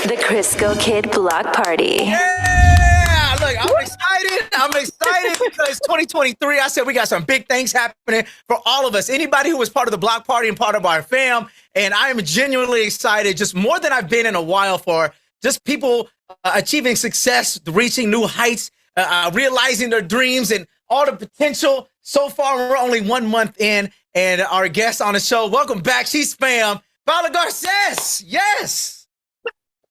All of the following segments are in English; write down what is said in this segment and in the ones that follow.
The Crisco Kidd Block Party. Yeah! Look, I'm excited. I'm excited because 2023, I said we got some big things happening for all of us. Anybody who was part of the block party and part of our fam. And I am genuinely excited, just more than I've been in a while, for just people achieving success, reaching new heights, realizing their dreams and all the potential. So far, we're only 1 month in, and our guest on the show, welcome back. She's fam, Paula Garcés. Yes.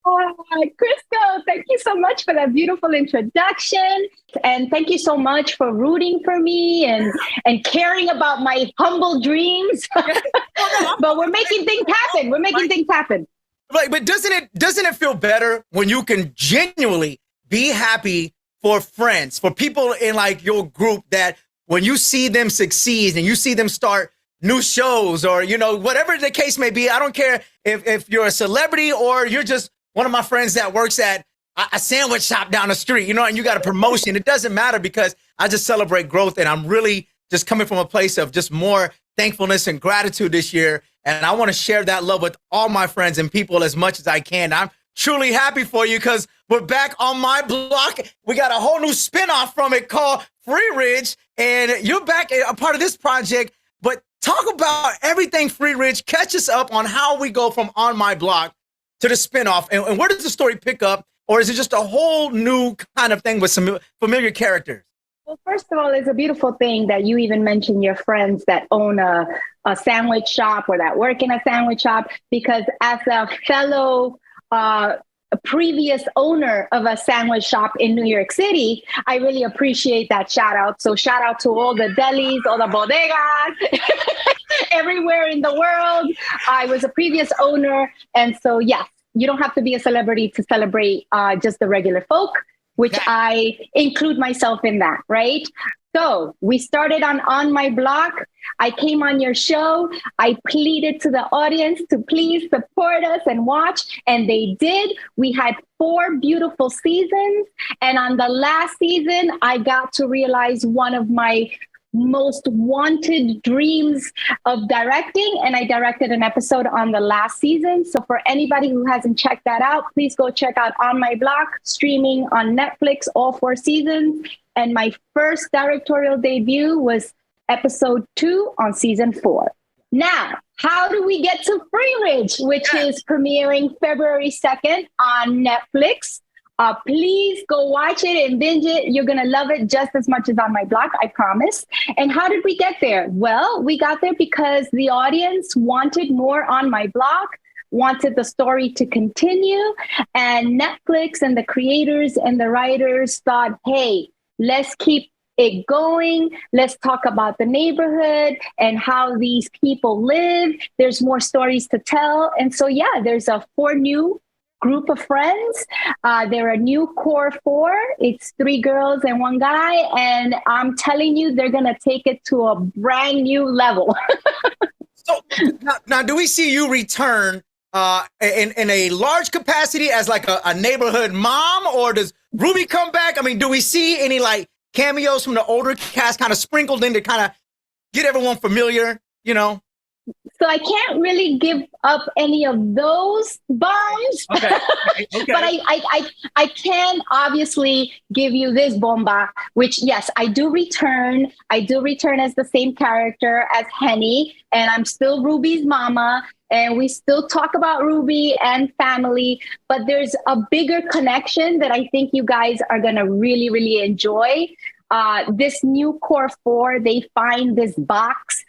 Crisco, thank you so much for that beautiful introduction. And thank you so much for rooting for me and caring about my humble dreams. But we're making things happen. We're making things happen. Right, but doesn't it feel better when you can genuinely be happy for friends, for people in like your group, that when you see them succeed and you see them start new shows or, you know, whatever the case may be? I don't care if you're a celebrity or you're just one of my friends that works at a sandwich shop down the street, you know, and you got a promotion. It doesn't matter, because I just celebrate growth, and I'm really just coming from a place of just more thankfulness and gratitude this year. And I want to share that love with all my friends and people as much as I can. I'm truly happy for you because we're back on my block. We got a whole new spinoff from it called Freeridge, and you're back a part of this project. But talk about everything Freeridge. Catch us up on how we go from On My Block to the spinoff, and where does the story pick up? Or is it just a whole new kind of thing with some familiar characters? Well, first of all, it's a beautiful thing that you even mentioned your friends that own a sandwich shop or that work in a sandwich shop, because as a fellow previous owner of a sandwich shop in New York City, I really appreciate that shout out. So shout out to all the delis, all the bodegas, everywhere in the world. I was a previous owner. And so, yes, you don't have to be a celebrity to celebrate just the regular folk, which I include myself in that, right? So we started on My Block. I came on your show. I pleaded to the audience to please support us and watch, and they did. We had 4 beautiful seasons. And on the last season, I got to realize one of my most wanted dreams of directing, and I directed an episode on the last season. So for anybody who hasn't checked that out, please go check out On My Block, streaming on Netflix, all 4 seasons. And my first directorial debut was episode 2 on season 4. Now, how do we get to Freeridge, which is premiering February 2nd on Netflix? Please go watch it and binge it. You're going to love it just as much as On My Block, I promise. And how did we get there? Well, we got there because the audience wanted more On My Block, wanted the story to continue. And Netflix and the creators and the writers thought, hey, let's keep it going. Let's talk about the neighborhood and how these people live. There's more stories to tell. And so, yeah, there's a 4 new group of friends. They're a new core 4. It's 3 girls and 1 guy. And I'm telling you, they're going to take it to a brand new level. So now, do we see you return in a large capacity as like a neighborhood mom, or does Ruby come back? I mean, do we see any like cameos from the older cast kind of sprinkled in to kind of get everyone familiar, you know? So I can't really give up any of those bombs, okay. But I can obviously give you this bomba, which, yes, I do return. I do return as the same character as Henny, and I'm still Ruby's mama, and we still talk about Ruby and family, but there's a bigger connection that I think you guys are going to really, really enjoy. This new core 4, they find this box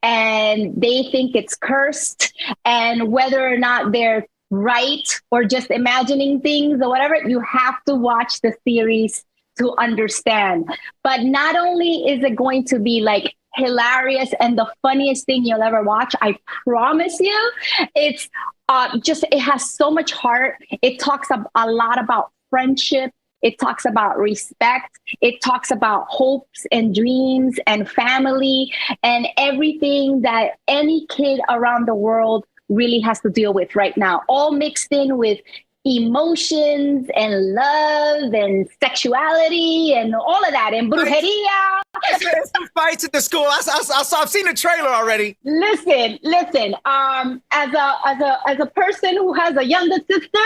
and they think it's cursed, and whether or not they're right or just imagining things or whatever, you have to watch the series to understand. But not only is it going to be like hilarious and the funniest thing you'll ever watch, I promise you, it's it has so much heart. It talks a lot about friendship. It talks about respect. It talks about hopes and dreams and family and everything that any kid around the world really has to deal with right now, all mixed in with emotions and love and sexuality and all of that, and brujeria. There's some fights at the school. I've seen the trailer already. Listen. As a person who has a younger sister,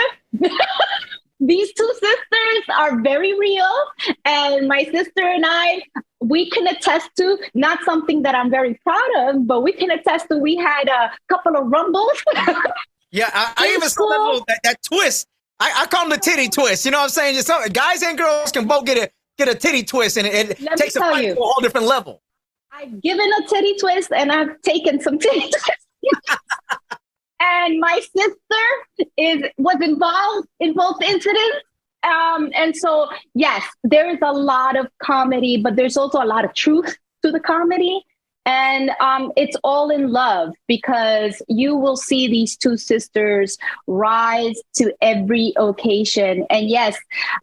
are very real. And my sister and I, we can attest to, not something that I'm very proud of, but we can attest to, we had a couple of rumbles. Yeah, I even saw that that twist. I call them the titty twist. You know what I'm saying? Just guys and girls can both get a titty twist, and it takes a fight to a whole different level. I've given a titty twist, and I've taken some titty twists. And my sister was involved in both incidents. And so, yes, there is a lot of comedy, but there's also a lot of truth to the comedy. And it's all in love, because you will see these two sisters rise to every occasion. And yes,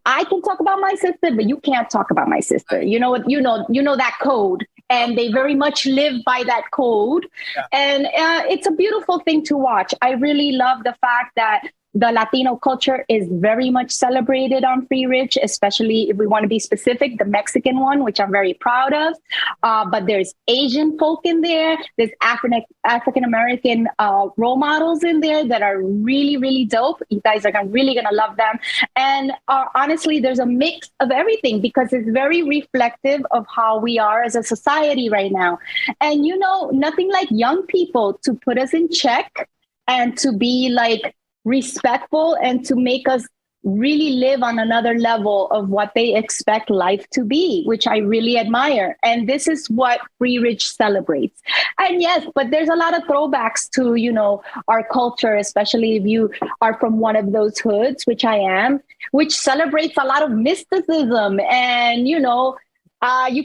I can talk about my sister, but you can't talk about my sister. You know what? You know that code, and they very much live by that code. Yeah. And it's a beautiful thing to watch. I really love the fact that the Latino culture is very much celebrated on Freeridge, especially if we want to be specific, the Mexican one, which I'm very proud of. But there's Asian folk in there. There's African-American role models in there that are really, really dope. You guys are really going to love them. And honestly, there's a mix of everything, because it's very reflective of how we are as a society right now. And, nothing like young people to put us in check and to be like respectful and to make us really live on another level of what they expect life to be, which I really admire. And this is what Freeridge celebrates. And yes, but there's a lot of throwbacks to, our culture, especially if you are from one of those hoods, which I am, which celebrates a lot of mysticism. And, you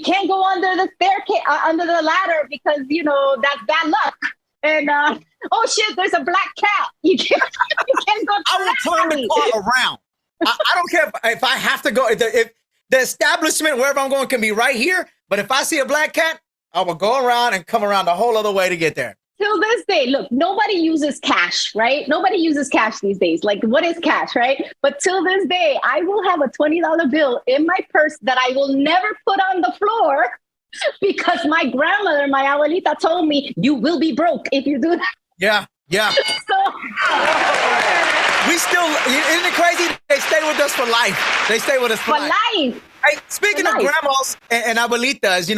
can't go under the staircase, under the ladder, because, that's bad luck. And oh shit, there's a black cat. You can't go. I will turn the car around. I don't care if I have to go. If the establishment, wherever I'm going, can be right here. But if I see a black cat, I will go around and come around the whole other way to get there. Till this day, look, nobody uses cash, right? Nobody uses cash these days. Like, what is cash, right? But till this day, I will have a $20 bill in my purse that I will never put on the floor, because my grandmother, my Avelita, told me, you will be broke if you do that. Yeah. So we still, isn't it crazy? They stay with us for life. They stay with us for life. Hey, speaking of grandmas and Avelitas,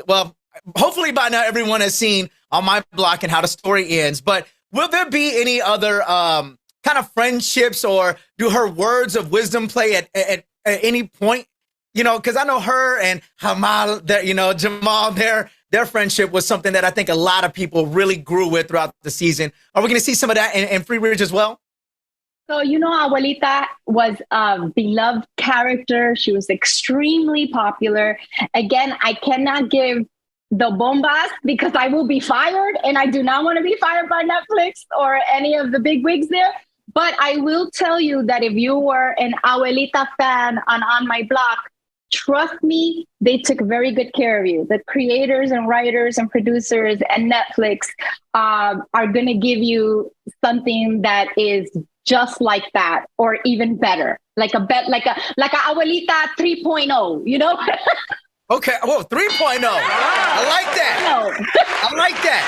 well, hopefully by now everyone has seen On My Block and how the story ends. But will there be any other kind of friendships, or do her words of wisdom play at any point? Because I know her and Jamal, Jamal, their friendship was something that I think a lot of people really grew with throughout the season. Are we going to see some of that in Freeridge as well? So, Abuelita was a beloved character. She was extremely popular. Again, I cannot give the bombas because I will be fired, and I do not want to be fired by Netflix or any of the big wigs there. But I will tell you that if you were an Abuelita fan on My Block, trust me, they took very good care of you. The creators and writers and producers and Netflix are going to give you something that is just like that, or even better, like a Abuelita 3.0, Okay, well, 3.0. I like that. I like that.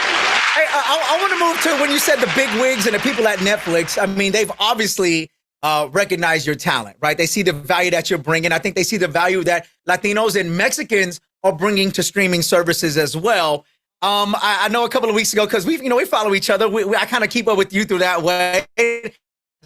Hey, I want to move to when you said the big wigs and the people at Netflix. I mean, they've obviously recognize your talent, right? They see the value that you're bringing. I think they see the value that Latinos and Mexicans are bringing to streaming services as well. I know a couple of weeks ago, because we follow each other. I kind of keep up with you through that way.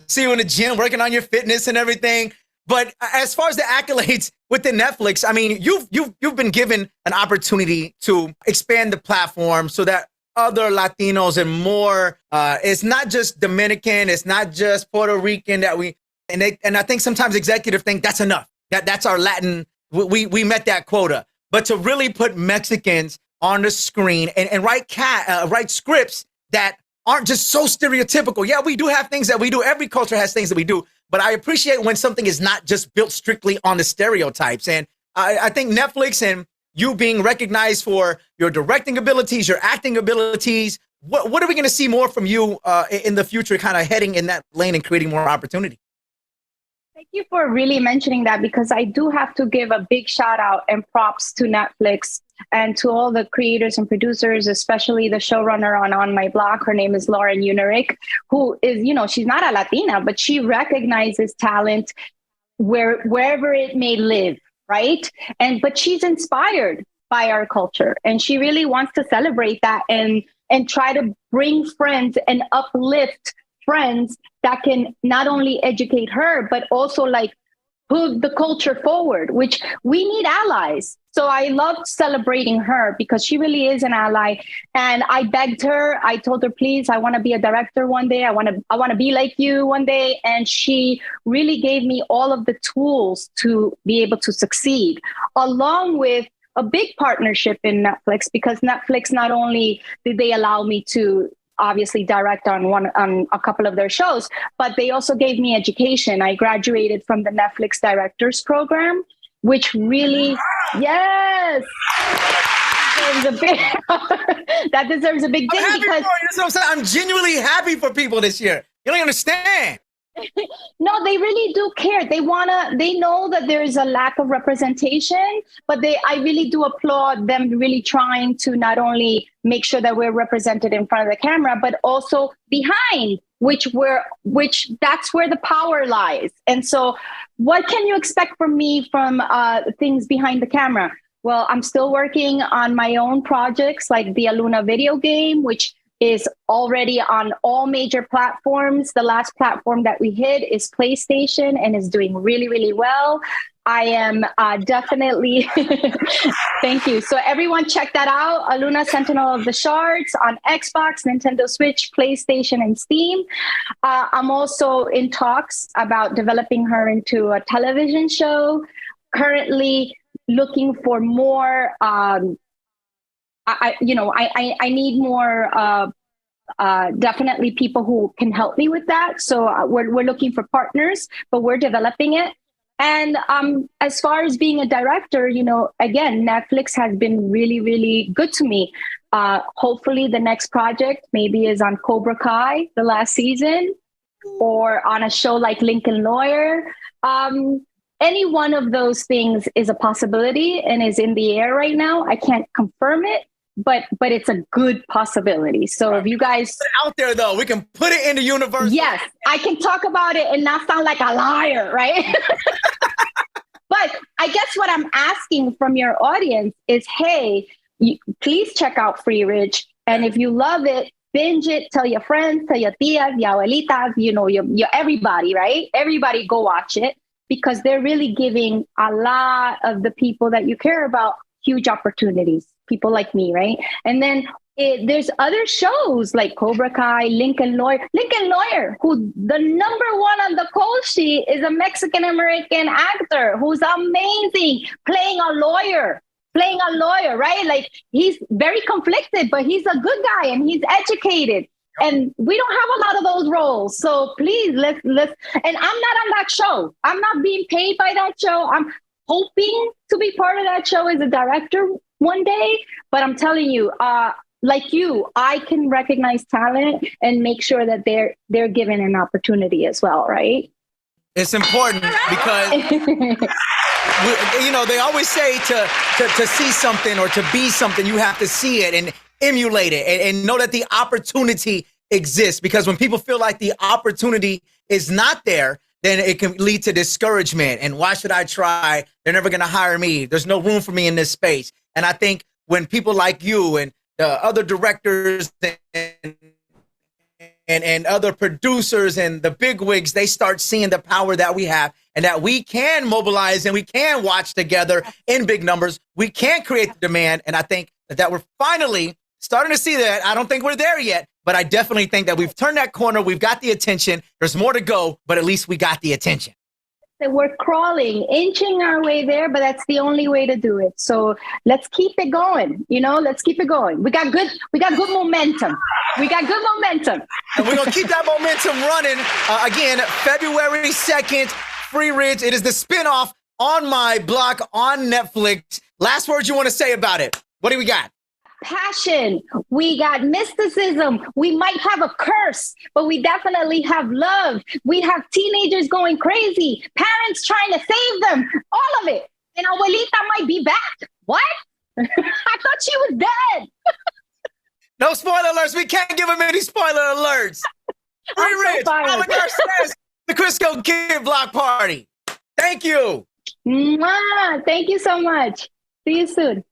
See you in the gym, working on your fitness and everything. But as far as the accolades within Netflix, I mean, you've been given an opportunity to expand the platform so that other Latinos and more, it's not just Dominican, it's not just Puerto Rican and I think sometimes executives think that's enough. That's our Latin. We met that quota. But to really put Mexicans on the screen and write scripts that aren't just so stereotypical. Yeah, we do have things that we do. Every culture has things that we do. But I appreciate when something is not just built strictly on the stereotypes. And I think Netflix and you being recognized for your directing abilities, your acting abilities, what are we going to see more from you in the future, kind of heading in that lane and creating more opportunity? Thank you for really mentioning that, because I do have to give a big shout out and props to Netflix and to all the creators and producers, especially the showrunner on My Block. Her name is Gloria and Ines, who is, she's not a Latina, but she recognizes talent wherever it may live, right? But she's inspired by our culture, and she really wants to celebrate that and try to bring friends and uplift friends that can not only educate her, but also like put the culture forward, which we need allies. So I loved celebrating her because she really is an ally. And I begged her, I told her, please, I want to be a director one day. I want to be like you one day. And she really gave me all of the tools to be able to succeed, along with a big partnership in Netflix, because Netflix, not only did they allow me to obviously direct on a couple of their shows, but they also gave me education. I graduated from the Netflix directors program, which really, yes, that deserves a big thing, because that's what I'm saying. I'm genuinely happy for people this year. You don't understand. No, they really do care. They know that there is a lack of representation, but I really do applaud them really trying to not only make sure that we're represented in front of the camera, but also behind, which that's where the power lies. And so what can you expect from me from things behind the camera? Well, I'm still working on my own projects like the Aluna video game, which is already on all major platforms. The last platform that we hit is PlayStation and is doing really, really well. I am definitely, thank you. So everyone check that out. Aluna Sentinel of the Shards on Xbox, Nintendo Switch, PlayStation, and Steam. I'm also in talks about developing her into a television show. Currently looking for more I need more definitely people who can help me with that. So we're looking for partners, but we're developing it. And as far as being a director, again, Netflix has been really, really good to me. Hopefully the next project maybe is on Cobra Kai, the last season, or on a show like Lincoln Lawyer. Any one of those things is a possibility and is in the air right now. I can't confirm it, but it's a good possibility. So if you guys put it out there, though, we can put it in the universe. Yes, I can talk about it and not sound like a liar, right? But I guess what I'm asking from your audience is, hey, please check out Freeridge, and if you love it, binge it. Tell your friends, tell your tias, your abuelitas, your everybody, right? Everybody go watch it, because they're really giving a lot of the people that you care about huge opportunities. People like me, right? And then there's other shows like Cobra Kai, Lincoln Lawyer, who the number one on the call sheet is a Mexican-American actor who's amazing, playing a lawyer, right? Like, he's very conflicted, but he's a good guy and he's educated. And we don't have a lot of those roles. So please, let's, and I'm not on that show. I'm not being paid by that show. I'm hoping to be part of that show as a director one day. But I'm telling you, like you, I can recognize talent and make sure that they're given an opportunity as well, right? It's important because, they always say to see something or to be something, you have to see it and emulate it and know that the opportunity exists. Because when people feel like the opportunity is not there, then it can lead to discouragement. And why should I try? They're never going to hire me. There's no room for me in this space. And I think when people like you and other directors and other producers and the bigwigs, they start seeing the power that we have and that we can mobilize and we can watch together in big numbers. We can create the demand. And I think that we're finally starting to see that. I don't think we're there yet, but I definitely think that we've turned that corner. We've got the attention. There's more to go, but at least we got the attention. We're crawling, inching our way there, but that's the only way to do it. So let's keep it going. Let's keep it going. We got good momentum. And we're going to keep that momentum running. Again, February 2nd, Freeridge. It is the spinoff on my block on Netflix. Last words you want to say about it? What do we got? Passion. We got mysticism. We might have a curse, but we definitely have love. We have teenagers going crazy, parents trying to save them, all of it. And Avelita might be back. What? I thought she was dead. No spoiler alerts. We can't give them any spoiler alerts. Freeridge, Paula Garcés, the Crisco Kidd block party. Thank you. Mwah! Thank you so much. See you soon.